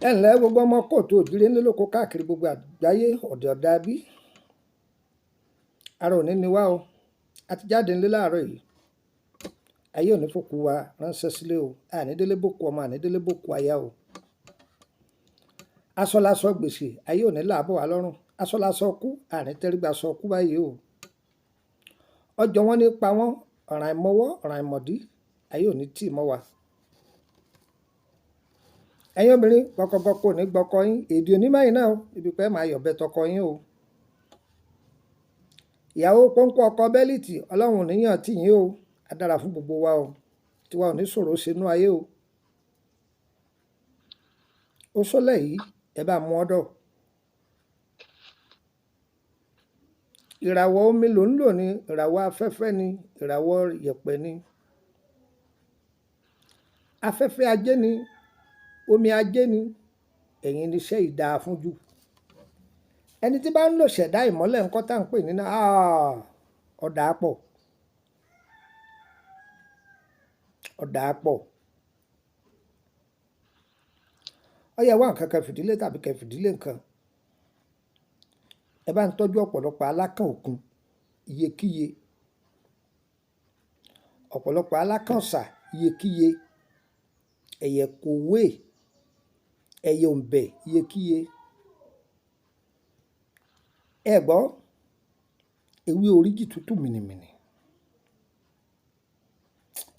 ẹ ǹlẹ́ gbogbo ọmọ kóòtù òjíire nílé lóko káàkiri gbogbo àgbáyé ọ̀dẹ̀ ọ̀dà bí ara òní ni wá o a ti jáde nílé láàárọ̀ yìí ayé òní fòkú wa ránṣẹ́ sílé o ànídélé bòkú ọmọ ànídélé bòkú aya o aṣọ láṣọ gbèsè ayé òní làbọ̀ wá lọ́rùn aṣọ láṣọ kú ànítẹ́rígbà sọ kú báyìí o ọjọ́ wọn ní pa wọ́n ọ̀ràn ìmọwọ́ ọ̀ràn ìmọ̀dí ayé òní tì mọ́ wa ẹ̀yin obìnrin gbọkọgbọkọ ò ní gbọkọ yín èdè onímọ̀yìn náà ibi pẹ́ máa yọ̀bẹ tọkọ yín o ìyàwó pọ́ńpọ́ ọkọ bẹ́líìtì ọlọ́run ò níyàn tì yín o á dára fún gbogbo wa o tiwa ò ní ṣòro sínú ayé o ó sólẹ̀ yìí ẹ bá mú ọdọ̀ ìràwọ̀ omi ló ń lò ní ìràwọ̀ afẹ́fẹ́ ni ìràwọ̀ yẹ̀pẹ̀ ni afẹ́fẹ́ ajé ni omi ajé ni ẹ̀yin níṣẹ́ ìdáa fún jù ẹni tí bá ń lò ṣẹ̀dá ìmọ́lẹ̀ nǹkan tá à ń pè nínú ọ̀dà pọ̀ ọyẹ wá nǹkan kan fìdílé tàbí kẹ fìdílé nǹkan ẹ bá ń tọ́jú ọ̀pọ̀lọpọ̀ alákàn òkun iyekíye ọ̀pọ̀lọpọ̀ alákàn ọ̀sà iyekíye ẹ̀yẹ kòwé ẹ̀yẹ òǹbẹ̀ iyekíye ẹ gbọ́ ewé oríjì tútù mìnìmìnì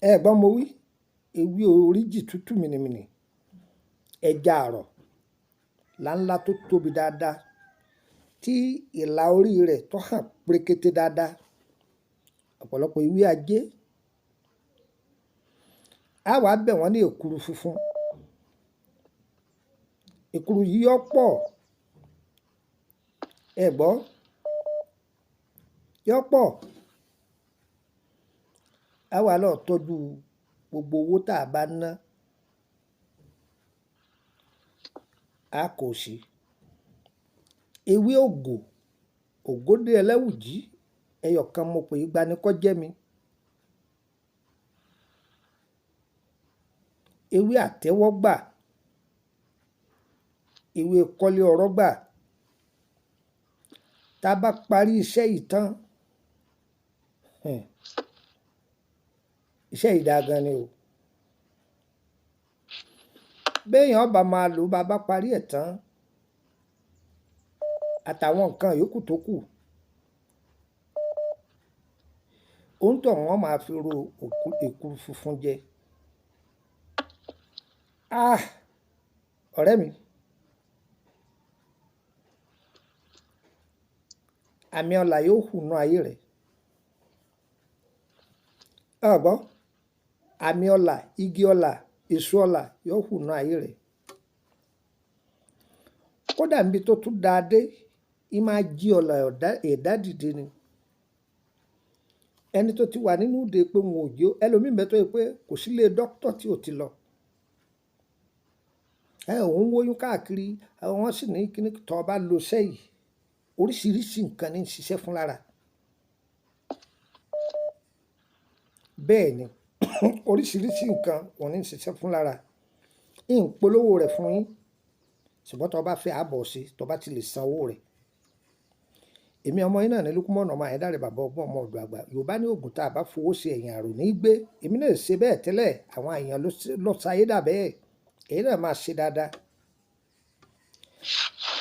ẹ gbọ́ mo wí ewé oríjì tútù mìnìmìnì ẹja àrọ̀ láńlá tó tóbi dáadáa tí ìlà orí rẹ̀ tó hàn pérékété dáadáa ọ̀pọ̀lọpọ̀ ewé ajé á wàá bẹ̀ wọ́n ní èkuru funfun èkuru yìí yọ pọ̀ ẹ gbọ́ yọ pọ̀ á wàá lọ tọ́jú gbogbo owó tá a bá ná a kò sí ewé ògòdè ẹlẹ́wùjí ẹyọ kan mo pè é gbanikọ́jẹ́ mi ewé àtẹ́wọ́gbà ewé kọ́lé ọ̀rọ̀ gbà tá a bá parí iṣẹ́ yìí tán iṣẹ́ yìí dáa gan ni o béèyàn ọba máa lò bá bá parí ẹ̀ tán àtàwọn nǹkan yòókù tó kù òun tó wọn máa fi ro èkuru funfun jẹ ọ̀rẹ́ mi àmì ọlà yóò hù nú ayé rẹ̀ ọgbọ́n àmì ọlà igi ọlà èso ọlà yóò hù nú ayé rẹ̀ kódà níbi tó tún dáa dé ì máa jí ọlà ẹ̀dá dìde ni ẹni tó ti wà nínú ìdè pé wọn ò jó ẹlòmíì mẹ́tọ́ yìí pé kò sílé dókítà tí ò ti lọ òun wóyún káàkiri wọ́n sì ní kíní tó bá lo sẹ́yìn oríṣiríṣi nǹkan ní ṣiṣẹ́ fún lára bẹ́ẹ̀ ni oríṣiríṣi nǹkan wọ́n ní ṣiṣẹ́ fún lára ìpolówó rẹ̀ fún yín ṣùgbọ́n tó bá fẹ́ àbọ̀ sí tó bá ti lè san owó rẹ̀ èmi ọmọ yín náà ní lukumọ̀nà ọmọ àyẹ̀dáre bàbá ọgbọ́n ọmọ ọ̀dọ̀ àgbà yorùbá ní oògùn tá a bá fowó sí ẹ̀yìn àrò ní gbé èmi náà ṣe bẹ́ẹ̀ tẹ́lẹ̀ àwọn èèyàn ló ṣayé dà bẹ́ẹ̀ èyí náà máa ṣe dáadáa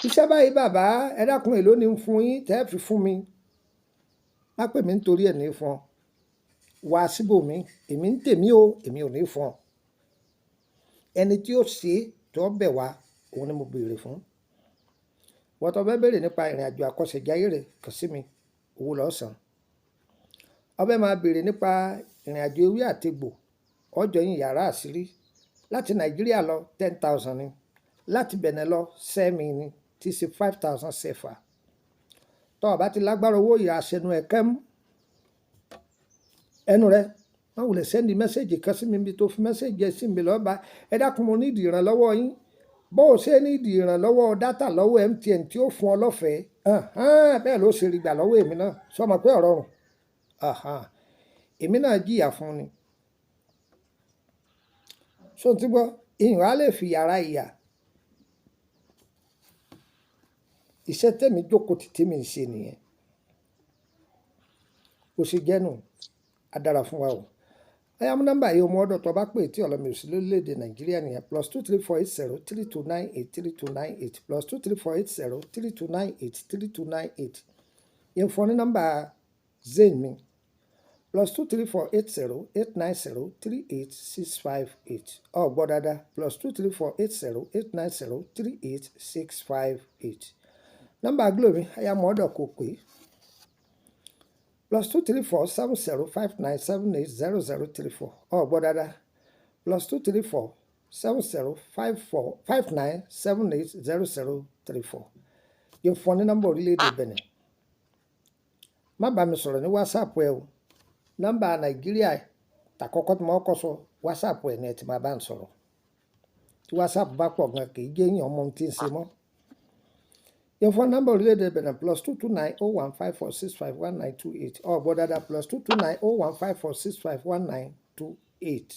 iṣẹ́ báyìí bàbá ẹ dákun èló ni ń fún yín tẹ́ fi fún mi má pè mí nítorí ẹ̀ ní fún ọ wá síbòmí èmi ń tèmi o èmi ò ní fún ọ ẹni tí ó ṣe tó bẹ̀ wá òun ni mo béèrè fún wọ́n tó fẹ́ béèrè nípa ìrìn àjò àkọsẹ̀jáyé rẹ̀ kàn sí mi owó lọ́sàn ọbẹ̀ máa béèrè nípa ìrìn àjò ewé àtegbò ọjọ́ yín yàrá àṣírí láti nàìjíríà lọ 10,000 ni láti bẹ̀nẹ̀ lọ sẹ́mi ni tí í ṣe 5,000 sefa tó o bá ti lágbára owó ìyá àṣẹnu ẹ̀kẹ́ mú ẹnu rẹ wọn wulẹ̀ sẹ́ndì mẹ́sẹ̀gì kan sí mi bí tó fi mẹ́sẹ̀gì ẹ̀ sí mi lọ́ba ẹ dákun mo nídìí ìrànlọ́wọ́ yín bó o ṣe nídìí ìrànlọ́wọ́ dátà lọ́wọ́ MTN tí ó fún ọ lọ́fẹ̀ẹ́ bẹ́ẹ̀ ló ṣe rí gbà lọ́wọ́ èmi náà sọmọ pé ọ̀rọ̀ rùn èmi náà jìyà fún ni so ti gbọ́ ìyàn á lè fi yàrá ìyà iṣẹ́ tẹ̀mí jókòó tì tèmi ń ṣe nìyẹn. Bó ṣe jẹ́ nù, á dára fún wa o. Ẹ yá mú nọ́mbà yìí ọmọ ọ̀dọ̀ tó bá pè tí ọ̀lọ́mi ò sí lórílẹ̀‐èdè Nàìjíríà nìyẹn +234803298 +234803298 yẹn fún ọ ní nọ́mbà Zain mi +2348089038658 ọ̀ gbọ́ dáadáa +2348089038658 nọ́mbà Glo mi ẹ yá mú ọ̀dọ̀ kò pé +2347059780034 ọ̀ gbọ́ dáadáa +234705459780034 yẹn fún ọ ní nọ́mbà orílẹ̀-èdè Benin. Má bá mi sọ̀rọ̀ ní WhatsApp ẹ o. Nọ́mbà Nàìjíríà tàkọ́kọ́ tí mo kọ́ sọ WhatsApp ẹ ní ẹ ti máa bá ń sọ̀rọ̀. Tí WhatsApp bá pọ̀ gan kì í jẹ́ èèyàn ọmọ tí ń ṣe mọ́. Yẹn fún nọ́mbà orílẹ̀-èdè Benin +2290154651928 ọ̀ gbọ́ dáadáa +2290154651928.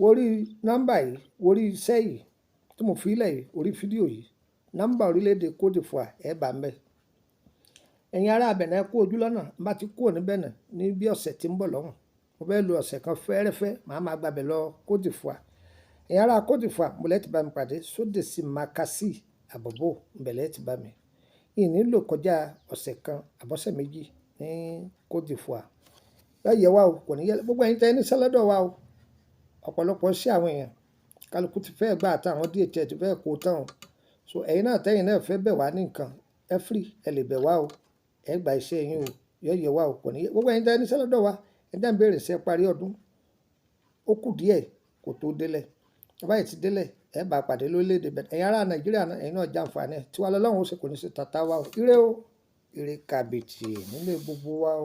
Orí nọ́mbà yìí, orí iṣẹ́ yìí tí mo fi lẹ̀ yìí, orí fídíò yìí, nọ́mbà orílẹ̀-èdè Côte d'Ivoire ẹ bá ń bẹ̀. Ẹ̀yin ará Benin ẹ kú ojú lọ́nà, bá ti kúrò ní Benin ní bí ọ̀sẹ̀ tí ń bọ̀ lọ́hùn. Mo fẹ́ lo ọ̀sẹ̀ kan fẹ́rẹ́fẹ́, màá máa gbàbẹ̀ lọ Côte d'Ivoire. Ẹ̀yin ará Côte d'Ivoire mo lẹ́ ti bá mi pàdé Sódèsì Makassi àbọ̀bọ̀ ìbẹ̀lẹ̀ ti bá mi. Ìní lò kọjá ọ̀sẹ̀ kan àbọ̀sẹ̀ méjì ní Côte d'Ivoire. Yóò yẹ wá o, kò ní yẹ gbogbo ẹ̀yin tẹ́ ní sẹ́lọ́dọ̀ wa o. Ọ̀pọ̀lọpọ̀ sí àwọn èèyàn kálukú ti fẹ́ gbà àtàwọn díẹ̀ tí ẹ ti fẹ́ kó tán o. So ẹ̀yin náà tẹ́yin náà fẹ́ bẹ̀ wá ní nǹkan ẹ free ẹ lè bẹ̀ wá o. Ẹ gba iṣẹ́ yín o, yóò yẹ wá o, kò ní yẹ gbogbo ẹ̀yin tẹ́ ní sẹ́lọ́dọ̀ wa ẹ dá ń béèrè sí parí ọdún. Ó kù díẹ̀ kó tó délẹ̀. Bá yìí ti délẹ̀ ẹ bá pàdé lórílẹ̀‐èdè Benin. Ẹ̀yin ará Nàìjíríà náà ẹ̀yin náà jàǹfààní ẹ̀ tí wà lọ́lọ́run ó ṣe kò ní ṣe tàtà wa o. Ire o, ire kàbìtì nílé gbogbo wa o.